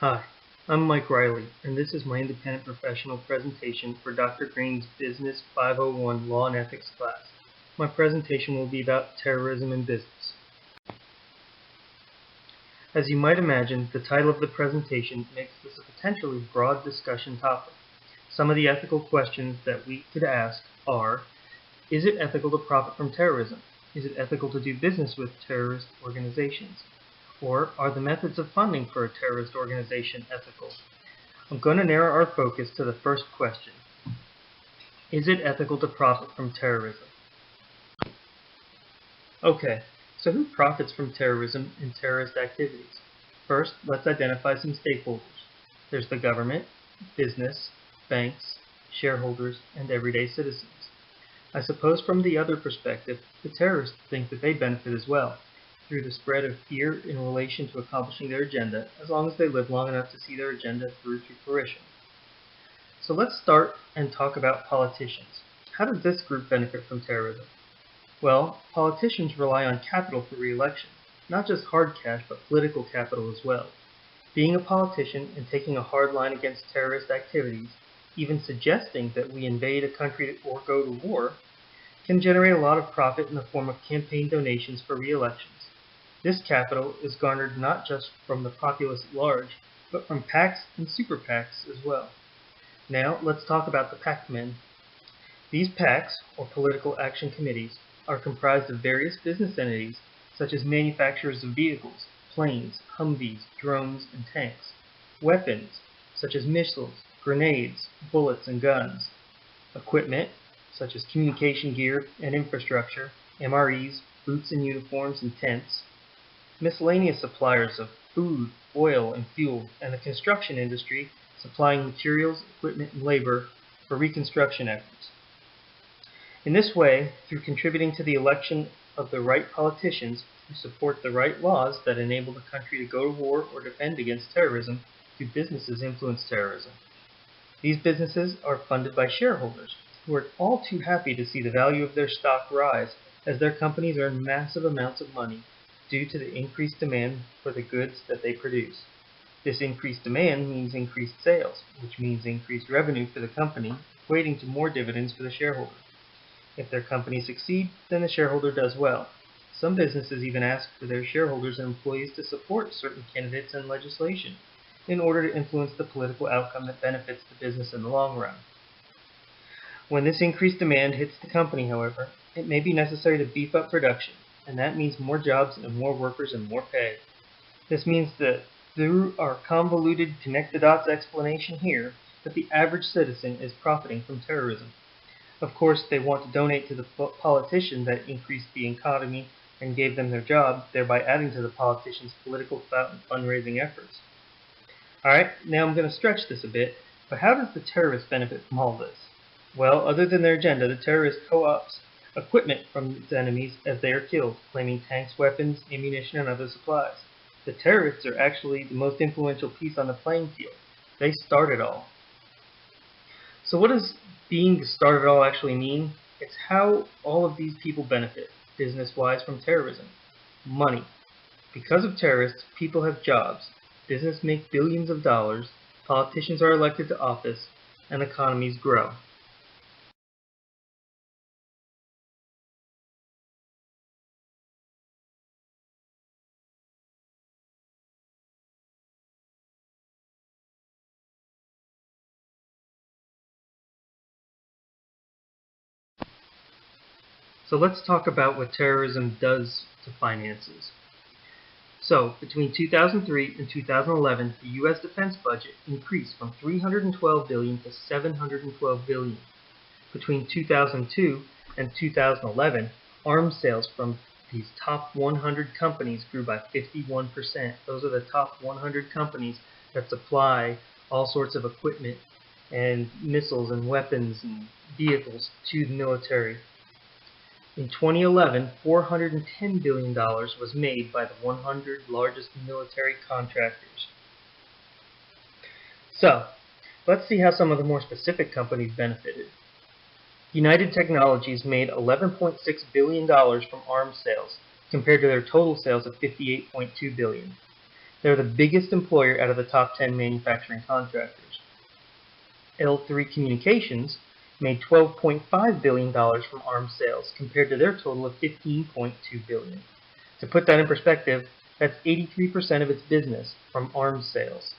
Hi, I'm Mike Riley, and this is my independent professional presentation for Dr. Greene's Business 501 Law and Ethics class. My presentation will be about terrorism and business. As you might imagine, the title of the presentation makes this a potentially broad discussion topic. Some of the ethical questions that we could ask are: is it ethical to profit from terrorism? Is it ethical to do business with terrorist organizations? Or are the methods of funding for a terrorist organization ethical? I'm going to narrow our focus to the first question. Is it ethical to profit from terrorism? Okay, so who profits from terrorism and terrorist activities? First, let's identify some stakeholders. There's the government, business, banks, shareholders, and everyday citizens. I suppose from the other perspective, the terrorists think that they benefit as well, through the spread of fear in relation to accomplishing their agenda, as long as they live long enough to see their agenda through to fruition. So let's start and talk about politicians. How does this group benefit from terrorism? Well, politicians rely on capital for re-election, not just hard cash, but political capital as well. Being a politician and taking a hard line against terrorist activities, even suggesting that we invade a country or go to war, can generate a lot of profit in the form of campaign donations for re-elections. This capital is garnered not just from the populace at large, but from PACs and super PACs as well. Now, let's talk about the PAC men. These PACs, or political action committees, are comprised of various business entities, such as manufacturers of vehicles, planes, Humvees, drones, and tanks, weapons, such as missiles, grenades, bullets, and guns, equipment, such as communication gear and infrastructure, MREs, boots and uniforms, and tents, miscellaneous suppliers of food, oil, and fuel, and the construction industry supplying materials, equipment, and labor for reconstruction efforts. In this way, through contributing to the election of the right politicians who support the right laws that enable the country to go to war or defend against terrorism, do businesses influence terrorism. These businesses are funded by shareholders, who are all too happy to see the value of their stock rise as their companies earn massive amounts of money due to the increased demand for the goods that they produce. This increased demand means increased sales, which means increased revenue for the company, equating to more dividends for the shareholder. If their companies succeed, then the shareholder does well. Some businesses even ask for their shareholders and employees to support certain candidates and legislation in order to influence the political outcome that benefits the business in the long run. When this increased demand hits the company, however, it may be necessary to beef up production, and that means more jobs and more workers and more pay. This means that through our convoluted connect-the-dots explanation here, that the average citizen is profiting from terrorism. Of course, they want to donate to the politician that increased the economy and gave them their job, thereby adding to the politician's political clout and fundraising efforts. Alright, now I'm going to stretch this a bit, but how does the terrorist benefit from all this? Well, other than their agenda, the terrorist co-ops equipment from its enemies as they are killed, claiming tanks, weapons, ammunition, and other supplies. The terrorists are actually the most influential piece on the playing field. They start it all. So what does being the start of it all actually mean? It's how all of these people benefit, business-wise, from terrorism. Money. Because of terrorists, people have jobs. Business makes billions of dollars, politicians are elected to office, and economies grow. So let's talk about what terrorism does to finances. So, between 2003 and 2011, the U.S. defense budget increased from $312 billion to $712 billion. Between 2002 and 2011, arms sales from these top 100 companies grew by 51%. Those are the top 100 companies that supply all sorts of equipment and missiles and weapons and vehicles to the military. In 2011, $410 billion was made by the 100 largest military contractors. So, let's see how some of the more specific companies benefited. United Technologies made $11.6 billion from arms sales, compared to their total sales of $58.2 billion. They're the biggest employer out of the top 10 manufacturing contractors. L3 Communications made $12.5 billion from arms sales compared to their total of $15.2 billion. To put that in perspective, that's 83% of its business from arms sales.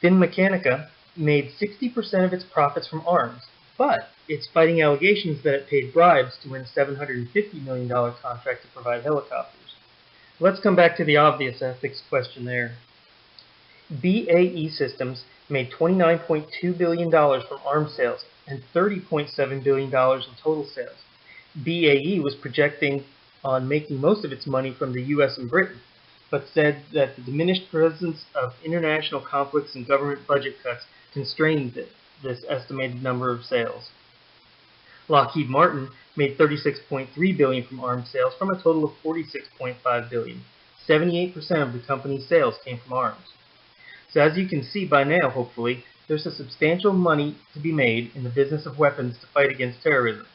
Finmeccanica made 60% of its profits from arms, but it's fighting allegations that it paid bribes to win a $750 million contract to provide helicopters. Let's come back to the obvious ethics question there. BAE Systems made $29.2 billion from arms sales and $30.7 billion in total sales. BAE was projecting on making most of its money from the US and Britain, but said that the diminished presence of international conflicts and government budget cuts constrained this estimated number of sales. Lockheed Martin made $36.3 billion from arms sales from a total of $46.5 billion. 78% of the company's sales came from arms. So as you can see by now, hopefully, there's a substantial money to be made in the business of weapons to fight against terrorism.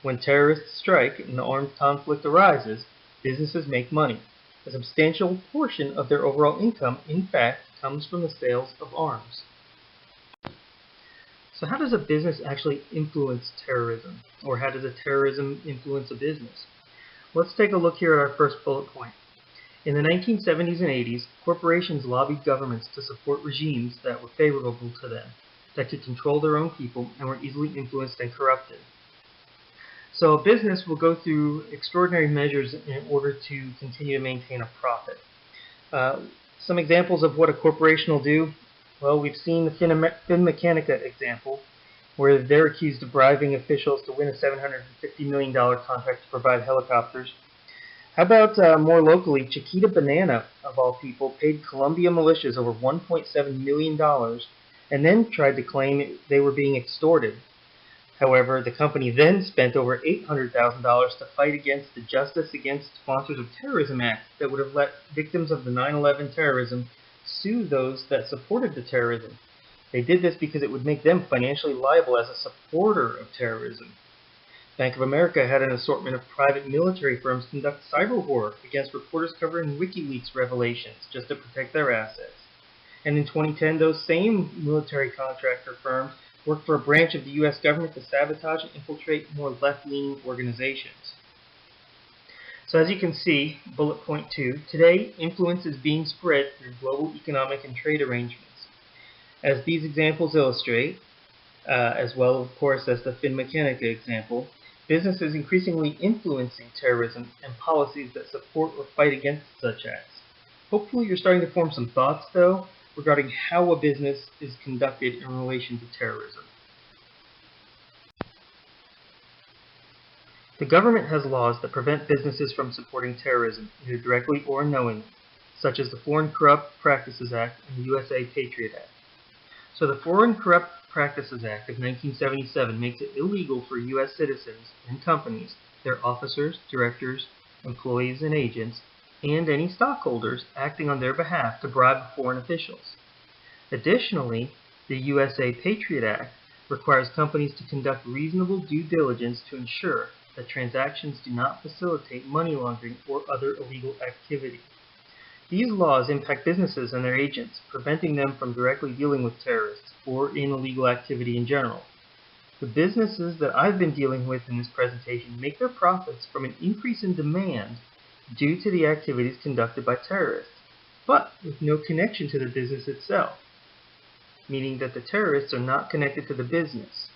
When terrorists strike and the armed conflict arises, businesses make money. A substantial portion of their overall income, in fact, comes from the sales of arms. So how does a business actually influence terrorism? Or how does a terrorism influence a business? Let's take a look here at our first bullet point. In the 1970s and 80s, corporations lobbied governments to support regimes that were favorable to them, that could control their own people and were easily influenced and corrupted. So a business will go through extraordinary measures in order to continue to maintain a profit. Some examples of what a corporation will do. Well, we've seen the Finmeccanica example, where they're accused of bribing officials to win a $750 million contract to provide helicopters. How about more locally, Chiquita Banana, of all people, paid Colombia militias over $1.7 million and then tried to claim they were being extorted. However, the company then spent over $800,000 to fight against the Justice Against Sponsors of Terrorism Act that would have let victims of the 9/11 terrorism sue those that supported the terrorism. They did this because it would make them financially liable as a supporter of terrorism. Bank of America had an assortment of private military firms conduct cyber war against reporters covering WikiLeaks revelations just to protect their assets. And in 2010, those same military contractor firms worked for a branch of the U.S. government to sabotage and infiltrate more left-leaning organizations. So as you can see, bullet point 2, today influence is being spread through global economic and trade arrangements. As these examples illustrate, as well of course as the Finmeccanica example, business is increasingly influencing terrorism and policies that support or fight against such acts. Hopefully you're starting to form some thoughts, though, regarding how a business is conducted in relation to terrorism. The government has laws that prevent businesses from supporting terrorism, either directly or unknowingly, such as the Foreign Corrupt Practices Act and the USA Patriot Act. So the Foreign Corrupt Practices Act of 1977 makes it illegal for U.S. citizens and companies, their officers, directors, employees, and agents, and any stockholders acting on their behalf to bribe foreign officials. Additionally, the USA Patriot Act requires companies to conduct reasonable due diligence to ensure that transactions do not facilitate money laundering or other illegal activity. These laws impact businesses and their agents, preventing them from directly dealing with terrorists or in illegal activity in general. The businesses that I've been dealing with in this presentation make their profits from an increase in demand due to the activities conducted by terrorists, but with no connection to the business itself, meaning that the terrorists are not connected to the business.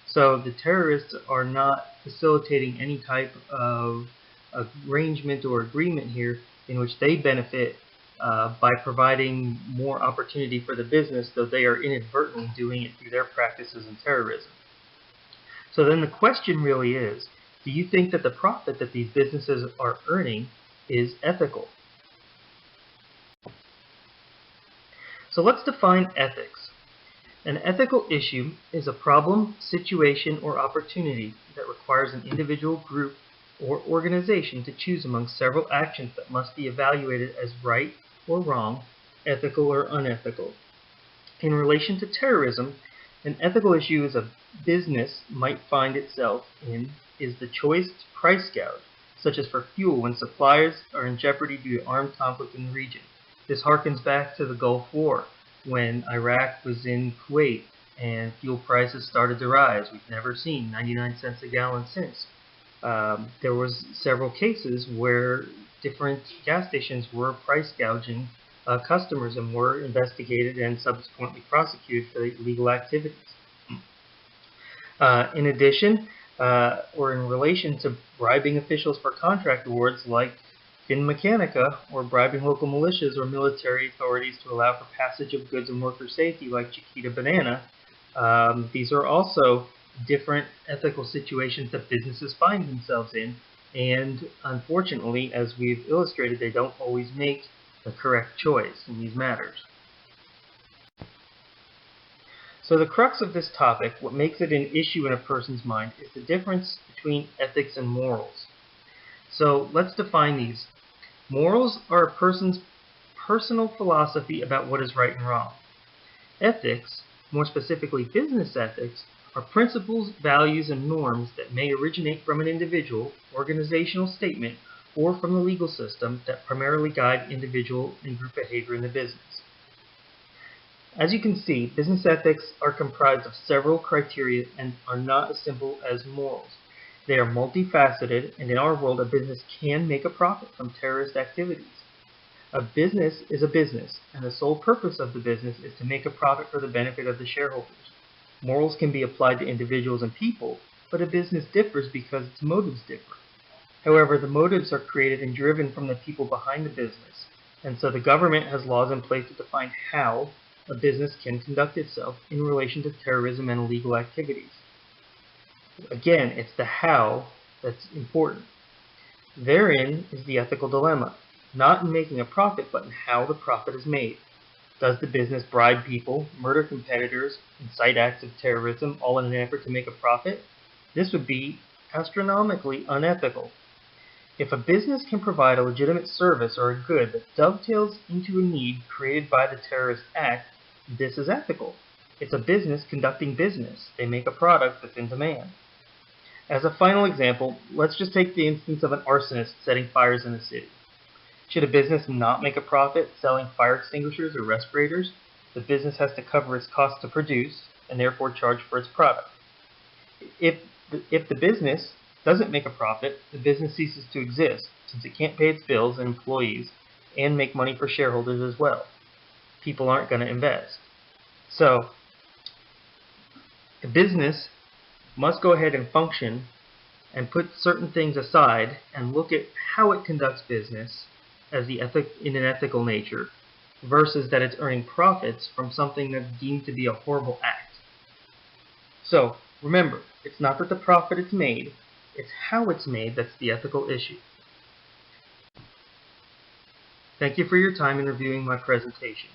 So the terrorists are not facilitating any type of arrangement or agreement here in which they benefit by providing more opportunity for the business, though they are inadvertently doing it through their practices in terrorism. So then the question really is, do you think that the profit that these businesses are earning is ethical? So let's define ethics. An ethical issue is a problem, situation, or opportunity that requires an individual, group, or organization to choose among several actions that must be evaluated as right or wrong, ethical or unethical. In relation to terrorism, an ethical issue is a business might find itself in is the choice to price gouge, such as for fuel when suppliers are in jeopardy due to armed conflict in the region. This harkens back to the Gulf War, when Iraq was in Kuwait and fuel prices started to rise. We've never seen 99 cents a gallon since. There was several cases where different gas stations were price gouging customers and were investigated and subsequently prosecuted for illegal activities. In addition, or in relation to bribing officials for contract awards like Finmeccanica, or bribing local militias or military authorities to allow for passage of goods and worker safety like Chiquita Banana, these are also different ethical situations that businesses find themselves in, and unfortunately, as we've illustrated, they don't always make the correct choice in these matters. So the crux of this topic, what makes it an issue in a person's mind, is the difference between ethics and morals. So let's define these. Morals are a person's personal philosophy about what is right and wrong. Ethics, more specifically business ethics, are principles, values, and norms that may originate from an individual, organizational statement, or from the legal system that primarily guide individual and group behavior in the business. As you can see, business ethics are comprised of several criteria and are not as simple as morals. They are multifaceted, and in our world, a business can make a profit from terrorist activities. A business is a business, and the sole purpose of the business is to make a profit for the benefit of the shareholders. Morals can be applied to individuals and people, but a business differs because its motives differ. However, the motives are created and driven from the people behind the business, and so the government has laws in place to define how a business can conduct itself in relation to terrorism and illegal activities. Again, it's the how that's important. Therein is the ethical dilemma, not in making a profit, but in how the profit is made. Does the business bribe people, murder competitors, incite acts of terrorism, all in an effort to make a profit? This would be astronomically unethical. If a business can provide a legitimate service or a good that dovetails into a need created by the terrorist act, this is ethical. It's a business conducting business. They make a product that's in demand. As a final example, let's just take the instance of an arsonist setting fires in a city. Should a business not make a profit selling fire extinguishers or respirators? The business has to cover its costs to produce and therefore charge for its product. If the business doesn't make a profit, the business ceases to exist since it can't pay its bills and employees and make money for shareholders as well. People aren't going to invest. So, the business must go ahead and function and put certain things aside and look at how it conducts business as in an ethical nature versus that it's earning profits from something that's deemed to be a horrible act. So remember, it's not that the profit is made, it's how it's made that's the ethical issue. Thank you for your time in reviewing my presentation.